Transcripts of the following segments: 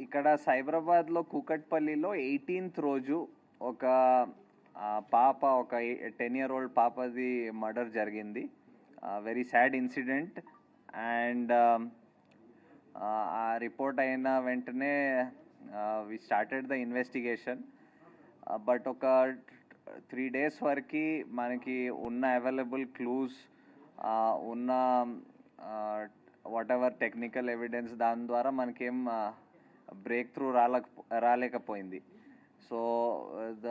ఇక్కడ సైబరాబాద్లో కూకట్పల్లిలో 18th రోజు ఒక పాప, ఒక 10 year old పాపది మర్డర్ జరిగింది. Very sad incident. అండ్ ఆ రిపోర్ట్ అయిన వెంటనే we started the investigation. But ఒక 3 days వరకు మనకి ఉన్న అవైలబుల్ క్లూస్, ఉన్న వాట్ ఎవర్ టెక్నికల్ ఎవిడెన్స్, దాని ద్వారా మనకేం బ్రేక్ త్రూ రాలేకపోయింది. సో ద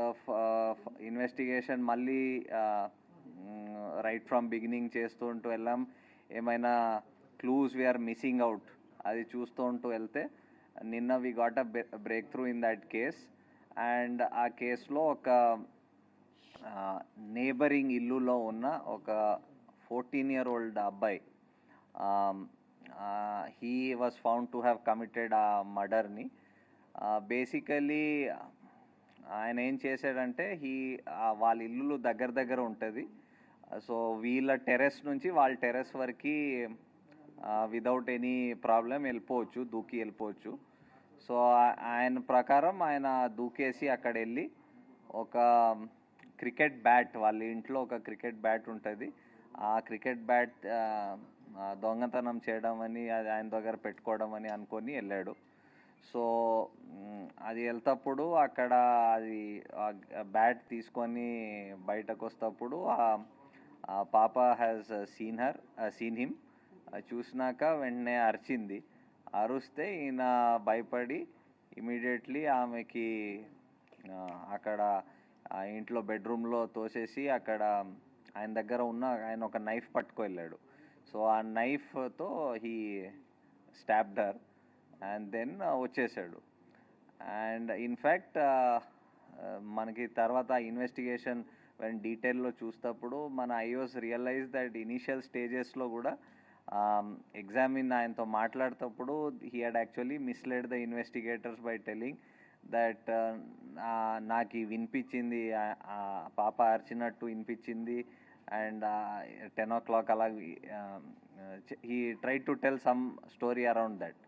ఇన్వెస్టిగేషన్ మళ్ళీ రైట్ ఫ్రమ్ బిగినింగ్ చేస్తూ ఉంటూ వెళ్ళాం. ఏమైనా క్లూస్ వీఆర్ మిస్సింగ్ అవుట్ అది చూస్తూ ఉంటూ వెళ్తే నిన్న we got a breakthrough in that case. And ఆ కేసులో ఒక నేబరింగ్ ఇల్లులో ఉన్న ఒక 14 year old అబ్బాయి, he was found to have committed a murderని. బేసికలీ ఆయన ఏం చేశాడంటే, వాళ్ళ ఇల్లు దగ్గర ఉంటుంది. సో వీళ్ళ టెర్రస్ నుంచి వాళ్ళ టెర్రస్ వరకు వితౌట్ ఎనీ ప్రాబ్లం వెళ్ళిపోవచ్చు, దూకి వెళ్ళిపోవచ్చు. సో ఆయన ప్రకారం ఆయన దూకేసి అక్కడ వెళ్ళి ఒక క్రికెట్ బ్యాట్, వాళ్ళ ఇంట్లో ఒక క్రికెట్ బ్యాట్ ఉంటుంది, ఆ క్రికెట్ బ్యాట్ దొంగతనం చేయడం అని, అది ఆయన దగ్గర పెట్టుకోవడం అని అనుకొని వెళ్ళాడు. సో అది వెళ్తప్పుడు అక్కడ అది బ్యాట్ తీసుకొని బయటకు వస్తప్పుడు ఆ పాప హ్యాస్ సీన్ హిమ్. చూసినాక వెంటనే అరిచింది. అరిస్తే ఈయన భయపడి ఇమీడియట్లీ ఆమెకి అక్కడ ఇంట్లో బెడ్రూమ్లో తోసేసి అక్కడ ఆయన దగ్గర ఉన్న ఆయన ఒక నైఫ్ పట్టుకు వెళ్ళాడు. సో ఆ నైఫ్తో he stabbed her and then వచ్చేసాడు. అండ్ ఇన్ఫ్యాక్ట్ మనకి తర్వాత ఇన్వెస్టిగేషన్ డీటెయిల్లో చూసినప్పుడు మన ఐఓస్ రియలైజ్ దట్ ఇనీషియల్ స్టేజెస్లో కూడా ఆయనతో మాట్లాడేటప్పుడు he had actually misled the investigators by telling that నాకు వినిపించింది, పాప అరిచినట్టు వినిపించింది. అండ్ 10 o'clock అలా he try to tell some story around that.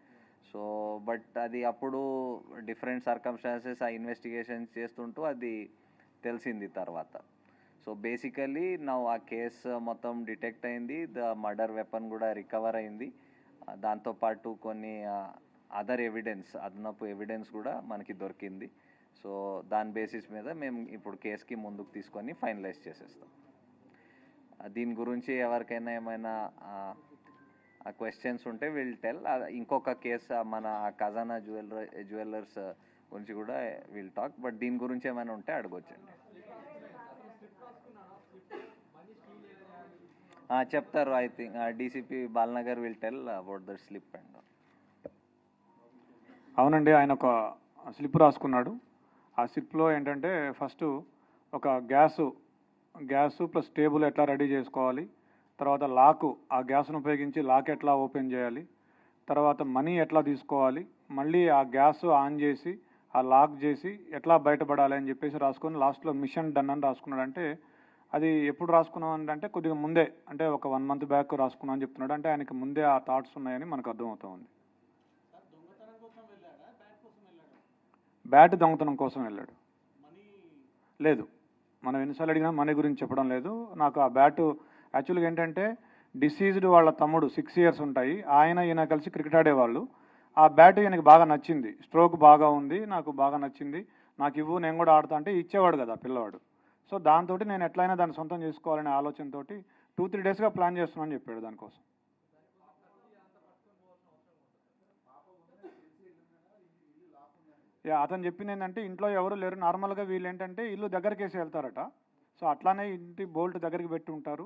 So but అది అప్పుడు డిఫరెంట్ సర్కమ్స్టాన్సెస్ ఆ ఇన్వెస్టిగేషన్ చేస్తుంటూ అది తెలిసింది తర్వాత. సో బేసికలీ ఆ కేసు మొత్తం డిటెక్ట్ అయింది, ద మర్డర్ వెపన్ కూడా రికవర్ అయింది. దాంతోపాటు కొన్ని అదర్ ఎవిడెన్స్, అదనపు ఎవిడెన్స్ కూడా మనకి దొరికింది. సో దాని బేసిస్ మీద మేము ఇప్పుడు కేసుకి ముందుకు తీసుకొని ఫైనలైజ్ చేసేస్తాం. దీని గురించి ఎవరికైనా ఏమైనా క్వశ్చన్స్ ఉంటే విల్ టెల్. ఇంకొక కేసు మన ఖజానా జ్యువెలర్స్ గురించి కూడా విల్ టాక్. బట్ దీని గురించి ఏమైనా ఉంటే అడగొచ్చండి. చెప్తారు. I think DCP Balanagar will tell about the slip. And అవునండి, ఆయన ఒక స్లిప్ రాసుకున్నాడు. ఆ స్లిప్లో ఏంటంటే ఫస్ట్ ఒక గ్యాసు ప్లస్ టేబుల్ ఎట్లా రెడీ చేసుకోవాలి, తర్వాత లాకు, ఆ గ్యాస్ను ఉపయోగించి లాక్ ఎట్లా ఓపెన్ చేయాలి, తర్వాత మనీ ఎట్లా తీసుకోవాలి, మళ్ళీ ఆ గ్యాస్ ఆన్ చేసి ఆ లాక్ చేసి ఎట్లా బయటపడాలి అని చెప్పేసి రాసుకొని లాస్ట్లో మిషన్ డన్ అని రాసుకున్నాడు. అంటే అది ఎప్పుడు రాసుకున్నాం అంటే కొద్దిగా ముందే, అంటే ఒక 1 month బ్యాక్ రాసుకున్నాం అని చెప్తున్నాడు. అంటే ఆయనకి ముందే ఆ థాట్స్ ఉన్నాయని మనకు అర్థమవుతా ఉంది. బ్యాట్ దొంగతనం కోసం వెళ్ళాడు. లేదు, మనం ఎన్నిసార్లు అడిగినా మనీ గురించి చెప్పడం లేదు. నాకు ఆ బ్యాటు యాక్చువల్గా ఏంటంటే డిసీజ్డ్ వాళ్ళ తమ్ముడు 6 years ఉంటాయి, ఈయన కలిసి క్రికెట్ ఆడేవాళ్ళు. ఆ బ్యాట్ ఈయనకి బాగా నచ్చింది, స్ట్రోక్ బాగా ఉంది, నాకు బాగా నచ్చింది, నాకు ఇవ్వు నేను కూడా ఆడతా అంటే ఇచ్చేవాడు కదా పిల్లవాడు. సో దాంతో నేను ఎట్లయినా దాన్ని సొంతం చేసుకోవాలనే ఆలోచనతో 2-3 daysగా ప్లాన్ చేస్తున్నాను చెప్పాడు దానికోసం. అతను చెప్పింది ఏంటంటే ఇంట్లో ఎవరు లేరు, నార్మల్గా వీళ్ళు ఏంటంటే ఇల్లు దగ్గరికి వేసి వెళ్తారట. సో అట్లానే ఇంటి బోల్ట్ దగ్గరికి పెట్టి ఉంటారు,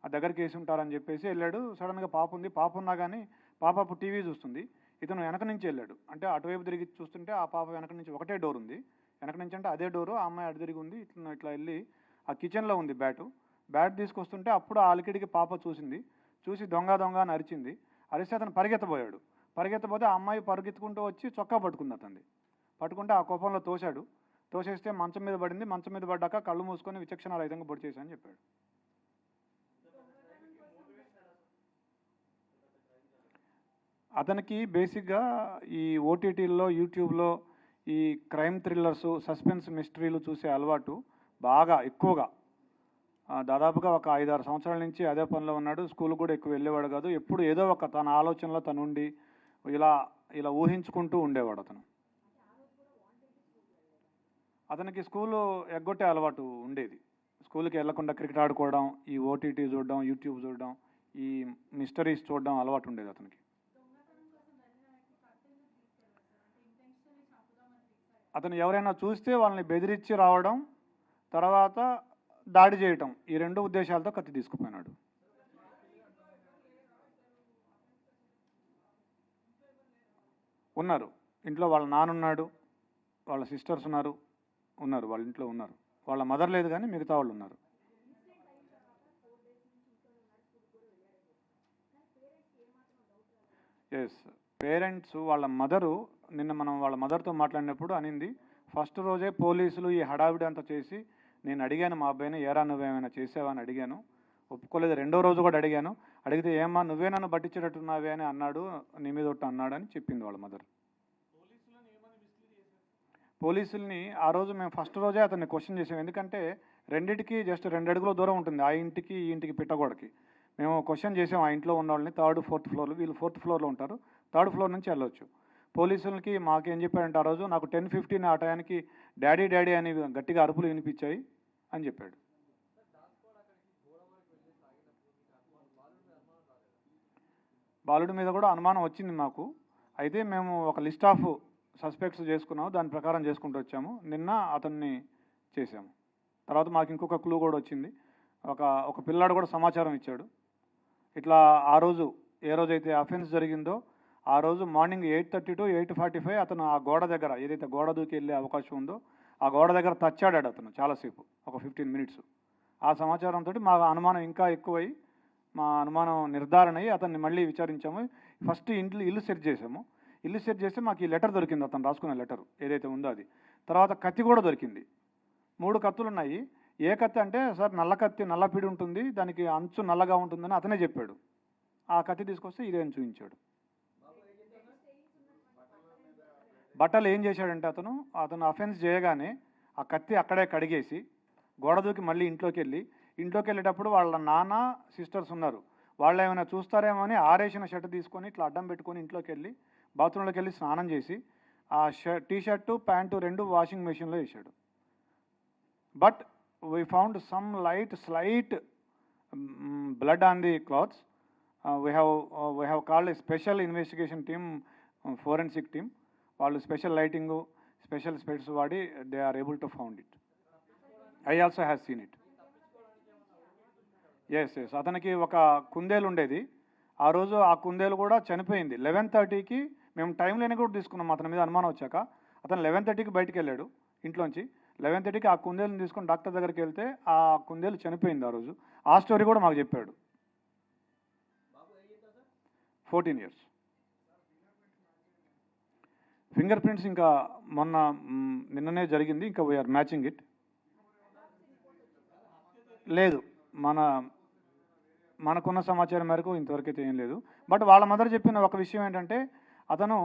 ఆ దగ్గరికి వేసి ఉంటారని చెప్పేసి వెళ్ళాడు. సడన్గా పాప ఉంది, పాప ఉన్నా కానీ పాప అప్పుడు టీవీ చూస్తుంది. ఇతను వెనక నుంచి వెళ్ళాడు, అంటే అటువైపు తిరిగి చూస్తుంటే ఆ పాప వెనక నుంచి ఒకటే డోర్ ఉంది, వెనక నుంచి అంటే అదే డోరు, ఆ అమ్మాయి అటు తిరిగి ఉంది. ఇట్లా వెళ్ళి ఆ కిచెన్లో ఉంది బ్యాట్ తీసుకొస్తుంటే అప్పుడు ఆ అలికిడికి పాప చూసి దొంగ అని అరిచింది. అరిస్తే అతను పరిగెత్తబోతే ఆ అమ్మాయి పరిగెత్తుకుంటూ వచ్చి చొక్కా పట్టుకుంది. పట్టుకుంటే ఆ కోపంలో తోసేస్తే మంచం మీద పడింది. మంచం మీద పడ్డాక కళ్ళు మూసుకొని విచక్షణ రహితంగా పొడి చేశానని చెప్పాడు. అతనికి బేసిక్గా ఈ ఓటీటీల్లో యూట్యూబ్లో ఈ క్రైమ్ థ్రిల్లర్స్ సస్పెన్స్ మిస్టరీలు చూసే అలవాటు బాగా ఎక్కువగా దాదాపుగా ఒక 5-6 సంవత్సరాల నుంచి అదే పనిలో ఉన్నాడు. స్కూల్ కూడా ఎక్కువ వెళ్ళేవాడు కాదు. ఎప్పుడు ఏదో ఒక తన ఆలోచనలో తను ఉండి ఇలా ఇలా ఊహించుకుంటూ ఉండేవాడు అతను. అతనికి స్కూలు ఎగ్గొట్టే అలవాటు ఉండేది. స్కూల్కి వెళ్లకుండా క్రికెట్ ఆడుకోవడం, ఈ ఓటీటీ చూడడం, యూట్యూబ్ చూడడం, ఈ మిస్టరీస్ చూడడం అలవాటు ఉండేది అతనికి. అతను ఎవరైనా చూస్తే వాళ్ళని బెదిరించి రావడం, తర్వాత దాడి చేయటం, ఈ 2 ఉద్దేశాలతో కత్తి తీసుకుపోయినాడు. ఉన్నారు ఇంట్లో, వాళ్ళ నాన్నున్నాడు, వాళ్ళ సిస్టర్స్ ఉన్నారు, వాళ్ళ ఇంట్లో ఉన్నారు. వాళ్ళ మదర్ లేదు కానీ మిగతా వాళ్ళు ఉన్నారు. ఎస్, పేరెంట్స్ వాళ్ళ మదరు నిన్న మనం వాళ్ళ మదర్తో మాట్లాడినప్పుడు అనింది, ఫస్ట్ రోజే పోలీసులు ఈ హడావిడి అంతా చేసి నేను అడిగాను మా అబ్బాయిని, ఏరా నువ్వేమైనా చేసావా అని అడిగాను, ఒప్పుకోలేదు. 2వ రోజు కూడా అడిగాను, అడిగితే ఏమ్మా నువ్వే నన్ను పట్టించేటట్టున్నావే అని అన్నాడు, నీ మీద ఒట్టు అన్నాడు అని చెప్పింది వాళ్ళ మదర్. పోలీసుల్ని ఆ రోజు మేము ఫస్ట్ రోజే అతన్ని క్వశ్చన్ చేసాం. ఎందుకంటే రెండింటికి జస్ట్ 2 అడుగుల దూరం ఉంటుంది, ఆ ఇంటికి ఈ ఇంటికి పిట్టగోడకి. మేము క్వశ్చన్ చేసాం ఆ ఇంట్లో ఉన్న వాళ్ళని, 3rd 4th ఫ్లోర్లో, వీళ్ళు 4th ఫ్లోర్లో ఉంటారు, 3rd ఫ్లోర్ నుంచి వెళ్ళొచ్చు. పోలీసులకి మాకేం చెప్పాడంటే ఆ రోజు, నాకు 10:15 ఆ టయానికి డాడీ డాడీ అని గట్టిగా అరుపులు వినిపించాయి అని చెప్పాడు. బాలుడి మీద కూడా అనుమానం వచ్చింది మాకు. అయితే మేము ఒక లిస్ట్ ఆఫ్ సస్పెక్ట్స్ చేసుకున్నాము, దాని ప్రకారం చేసుకుంటూ వచ్చాము. నిన్న అతన్ని చేసాము. తర్వాత మాకు ఇంకొక క్లూ కూడా వచ్చింది. ఒక పిల్లాడు కూడా సమాచారం ఇచ్చాడు. ఇట్లా ఆ రోజు ఏ రోజైతే అఫెన్స్ జరిగిందో ఆ రోజు మార్నింగ్ 8:30 to 8:45 అతను ఆ గోడ దగ్గర, ఏదైతే గోడ దూకి వెళ్ళే అవకాశం ఉందో ఆ గోడ దగ్గర తచ్చాడాడు అతను చాలాసేపు, ఒక 15 minutes. ఆ సమాచారంతో మా అనుమానం ఇంకా ఎక్కువై, మా అనుమానం నిర్ధారణ అయ్యి అతన్ని మళ్ళీ విచారించాము. ఫస్ట్ ఇల్లు సెర్చ్ చేసాము. ఇల్లు సెర్చ్ చేస్తే మాకు ఈ లెటర్ దొరికింది, అతను రాసుకున్న లెటర్ ఏదైతే ఉందో అది. తర్వాత కత్తి కూడా దొరికింది. 3 కత్తులు ఉన్నాయి. ఏ కత్తి అంటే, సార్ నల్ల కత్తి, నల్ల పిడి ఉంటుంది, దానికి అంచు నల్లగా ఉంటుందని అతనే చెప్పాడు. ఆ కత్తి తీసుకొస్తే ఇదే అని చూపించాడు. బట్టలు ఏం చేశాడంటే అతను అఫెన్స్ చేయగానే ఆ కత్తి అక్కడే కడిగేసి గోడ దూకి మళ్ళీ ఇంట్లోకి వెళ్ళేటప్పుడు వాళ్ళ నాన్న సిస్టర్స్ ఉన్నారు, వాళ్ళు ఏమైనా చూస్తారేమో అని ఆరేసిన షర్ట్ తీసుకొని ఇట్లా అడ్డం పెట్టుకొని ఇంట్లోకి వెళ్ళి బాత్రూంలోకి వెళ్ళి స్నానం చేసి ఆ టీ-షర్టు ప్యాంటు 2 వాషింగ్ మెషిన్లో వేసాడు. But we found some slight blood on the clothes. We have called a special investigation team, forensic team. వాళ్ళు స్పెషల్ లైటింగ్, స్పెషల్ స్పెట్స్ వాడి they are able to found it. I also have seen it. Yes, అతనికి ఒక కుందేలు ఉండేది. ఆ రోజు ఆ కుందేలు కూడా చనిపోయింది. 11:30కి మేము టైం లేని కూడా తీసుకున్నాం అతని మీద అనుమానం వచ్చాక. అతను 11:30కి బయటికి వెళ్ళాడు ఇంట్లోంచి. 11:30కి ఆ కుందేలుని తీసుకొని డాక్టర్ దగ్గరికి వెళ్తే ఆ కుందేలు చనిపోయింది ఆ రోజు. ఆ స్టోరీ కూడా మాకు చెప్పాడు. 14 years. ఫింగర్ ప్రింట్స్ ఇంకా నిన్ననే జరిగింది, ఇంకా వీఆర్ మ్యాచింగ్ ఇట్. లేదు, మనకున్న సమాచారం మేరకు ఇంతవరకు అయితే ఏం లేదు. బట్ వాళ్ళ మదర్ చెప్పిన ఒక విషయం ఏంటంటే, అతను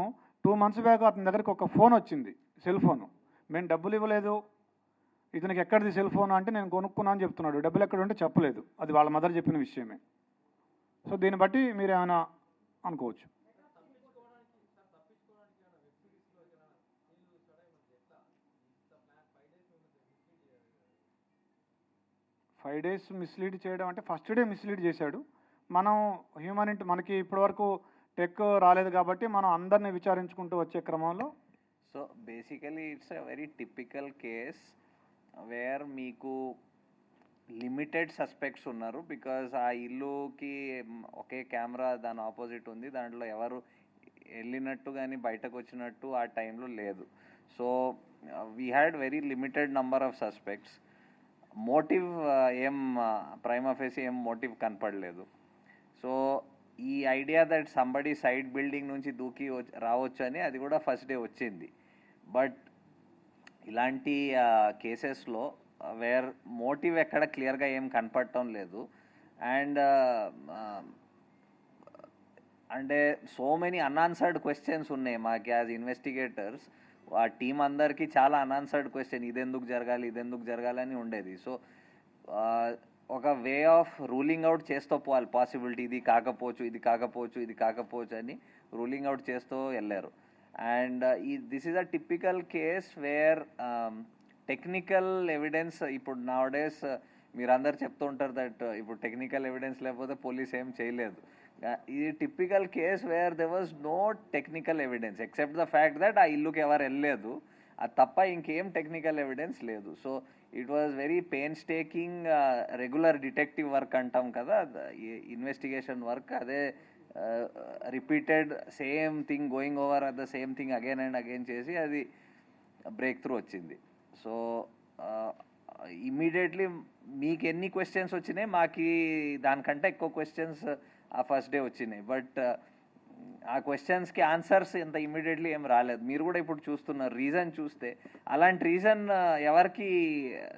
2 months బ్యాక్ అతని దగ్గరికి ఒక ఫోన్ వచ్చింది, సెల్ ఫోను. మేము డబ్బులు ఇవ్వలేదు, ఇతనికి ఎక్కడిది సెల్ ఫోన్ అంటే నేను కొనుక్కున్నా అని చెప్తున్నాడు. డబ్బులు ఎక్కడ ఉంటే చెప్పలేదు. అది వాళ్ళ మదర్ చెప్పిన విషయమే. సో దీన్ని బట్టి మీరు ఏమైనా అనుకోవచ్చు. 5 days మిస్లీడ్ చేయడం అంటే ఫస్ట్ డే మిస్లీడ్ చేశాడు. మనం మనకి ఇప్పటివరకు టెక్ రాలేదు కాబట్టి మనం అందరినీ విచారించుకుంటూ వచ్చే క్రమంలో. So basically it's a very typical case wear మీకు లిమిటెడ్ సస్పెక్ట్స్ ఉన్నారు. బికాజ్ ఆ ఇల్లుకి ఒకే కెమెరా దాని ఆపోజిట్ ఉంది, దాంట్లో ఎవరు వెళ్ళినట్టు కానీ బయటకు వచ్చినట్టు ఆ టైంలో లేదు. So we had very limited number of suspects. Motive prima facie ఏం మోటివ్ కనపడలేదు. సో ఈ idea that somebody side building నుంచి దూకి రావచ్చు అని అది కూడా ఫస్ట్ డే వచ్చింది. బట్ ఇలాంటి కేసెస్లో వేర్ మోటివ్ ఎక్కడ క్లియర్గా ఏం కనపడటం లేదు. అండ్ అంటే సో మెనీ అన్ఆన్సర్డ్ క్వశ్చన్స్ ఉన్నాయి మాకు యాజ్ ఇన్వెస్టిగేటర్స్. ఆ టీం అందరికీ చాలా అన్ఆన్సర్డ్ క్వశ్చన్, ఇదెందుకు జరగాలి అని ఉండేది. సో ఒక వే ఆఫ్ రూలింగ్ అవుట్ చేస్తూ పోవాలి పాసిబిలిటీ, ఇది కాకపోవచ్చు అని రూలింగ్ అవుట్ చేస్తూ వెళ్ళారు. And this is a typical case wear technical evidence, ఇప్పుడు నౌ డేస్ మీరందరు చెప్తూ ఉంటారు దట్ ఇప్పుడు టెక్నికల్ ఎవిడెన్స్ లేకపోతే పోలీస్ ఏం చేయలేదు. ఇది typical case where there was no technical evidence except the fact that ఆ ఇల్లుకి ఎవరు వెళ్ళలేదు, అది తప్ప ఇంకేం టెక్నికల్ ఎవిడెన్స్ లేదు. So it was very painstaking regular detective work అంటాం కదా, ఇన్వెస్టిగేషన్ వర్క్, అదే repeated same thing going over at the same thing again and again చేసి అది బ్రేక్ త్రూ వచ్చింది. సో ఇమ్మీడియట్లీ మీకు ఎన్ని క్వశ్చన్స్ వచ్చినాయి, మాకు దానికంటే ఎక్కువ క్వశ్చన్స్ ఆ ఫస్ట్ డే వచ్చినాయి. బట్ ఆ క్వశ్చన్స్కి ఆన్సర్స్ ఇంత ఇమ్మీడియట్లీ ఏం రాలేదు. మీరు కూడా ఇప్పుడు చూస్తున్నారు, రీజన్ చూస్తే అలాంటి రీజన్ ఎవరికి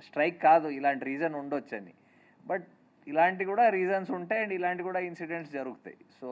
స్ట్రైక్ కాదు, ఇలాంటి రీజన్ ఉండొచ్చని. బట్ ఇలాంటి కూడా రీజన్స్ ఉంటాయి అండ్ ఇలాంటి కూడా ఇన్సిడెంట్స్ జరుగుతాయి. సో